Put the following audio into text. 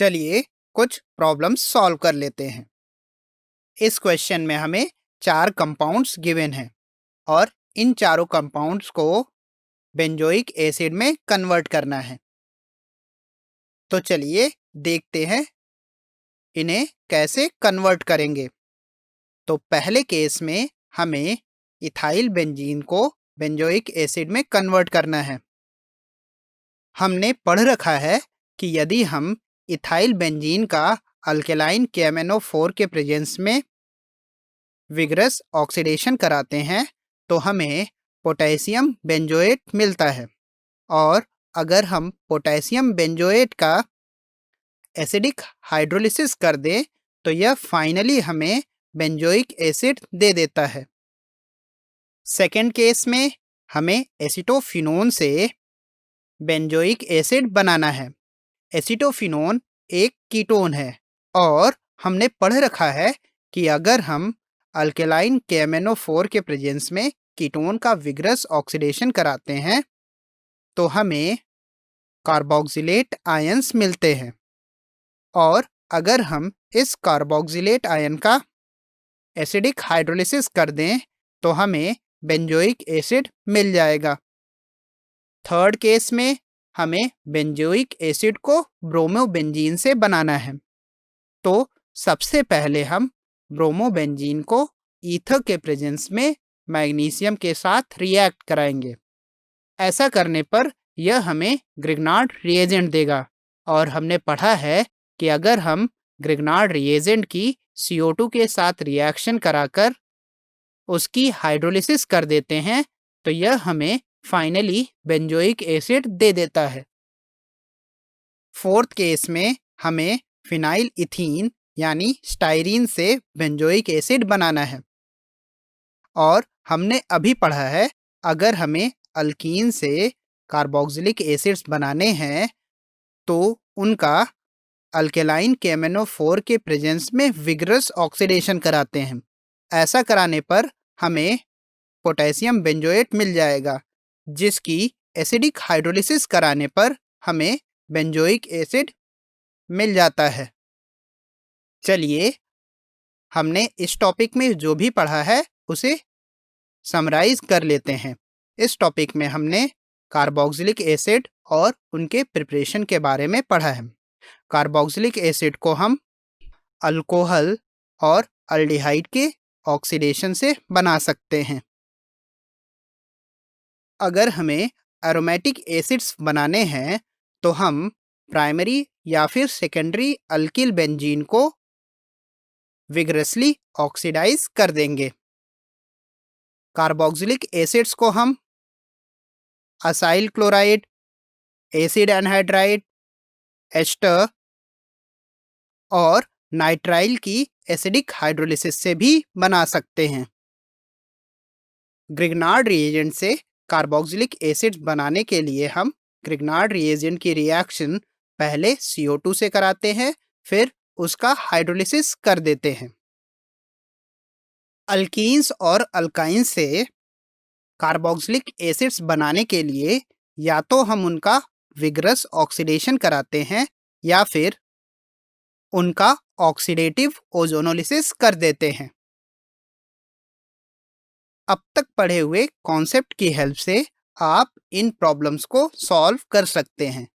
चलिए कुछ problems solve कर लेते हैं। इस क्वेश्चन में हमें 4 कंपाउंड्स गिवन हैं और इन चारों कंपाउंड्स को बेंजोइक एसिड में कन्वर्ट करना है। तो चलिए देखते हैं इन्हें कैसे कन्वर्ट करेंगे। तो पहले केस में हमें इथाइल बेंजीन को बेंजोइक एसिड में कन्वर्ट करना है। हमने पढ़ रखा है कि यदि हम इथाइल बेंजीन का अल्केलाइन KMnO4 के प्रेजेंस में विग्रस ऑक्सीडेशन कराते हैं तो हमें पोटेशियम बेंजोएट मिलता है, और अगर हम पोटेशियम बेंजोएट का एसिडिक हाइड्रोलिसिस कर दें तो यह फाइनली हमें बेंजोइक एसिड दे देता है। सेकेंड केस में हमें एसिटोफिनोन से बेंजोइक एसिड बनाना है। एसिटोफिनोन एक कीटोन है और हमने पढ़ रखा है कि अगर हम अल्केलाइन KMnO4 के प्रेजेंस में कीटोन का विग्रस ऑक्सीडेशन कराते हैं तो हमें कार्बोक्सिलेट आयंस मिलते हैं, और अगर हम इस कार्बोक्सिलेट आयन का एसिडिक हाइड्रोलिसिस कर दें तो हमें बेंजोइक एसिड मिल जाएगा। थर्ड केस में हमें बेंजोइक एसिड को ब्रोमोबेंजीन से बनाना है। तो सबसे पहले हम ब्रोमोबेंजीन को ईथर के प्रेजेंस में मैग्नीशियम के साथ रिएक्ट कराएंगे। ऐसा करने पर यह हमें ग्रिग्नार्ड रिएजेंट देगा, और हमने पढ़ा है कि अगर हम ग्रिग्नार्ड रिएजेंट की CO2 के साथ रिएक्शन कराकर उसकी हाइड्रोलिसिस कर देते हैं तो यह हमें फाइनली बेंजोइक एसिड दे देता है। फोर्थ केस में हमें फिनाइल इथीन यानी स्टाइरीन से बेंजोइक एसिड बनाना है, और हमने अभी पढ़ा है अगर हमें अल्कीन से कार्बोक्सिलिक एसिड्स बनाने हैं तो उनका अल्केलाइन KMnO4 के प्रेजेंस में विग्रस ऑक्सीडेशन कराते हैं। ऐसा कराने पर हमें पोटेशियम बेंजोएट मिल जाएगा, जिसकी एसिडिक हाइड्रोलिसिस कराने पर हमें बेंजोइक एसिड मिल जाता है। चलिए हमने इस टॉपिक में जो भी पढ़ा है उसे समराइज कर लेते हैं। इस टॉपिक में हमने कार्बोक्सिलिक एसिड और उनके प्रिपरेशन के बारे में पढ़ा है। कार्बोक्सिलिक एसिड को हम अल्कोहल और अल्डिहाइड के ऑक्सीडेशन से बना सकते हैं। अगर हमें एरोमेटिक एसिड्स बनाने हैं तो हम प्राइमरी या फिर सेकेंडरी अल्किल बेंजीन को विग्रसली ऑक्सीडाइज कर देंगे। कार्बोक्सिलिक एसिड्स को हम acyl chloride, acid anhydride, ester और नाइट्राइल की एसिडिक हाइड्रोलिसिस से भी बना सकते हैं। ग्रिग्नार्ड रिएजेंट से कार्बोक्सिलिक एसिड्स बनाने के लिए हम ग्रिग्नार्ड रिएजेंट की रिएक्शन पहले CO2 से कराते हैं, फिर उसका हाइड्रोलिसिस कर देते हैं। अल्कीन्स और अल्काइंस से कार्बोक्सिलिक एसिड्स बनाने के लिए या तो हम उनका विग्रस ऑक्सीडेशन कराते हैं या फिर उनका ऑक्सीडेटिव ओजोनोलिसिस कर देते हैं। अब तक पढ़े हुए कॉन्सेप्ट की हेल्प से आप इन प्रॉब्लम्स को सॉल्व कर सकते हैं।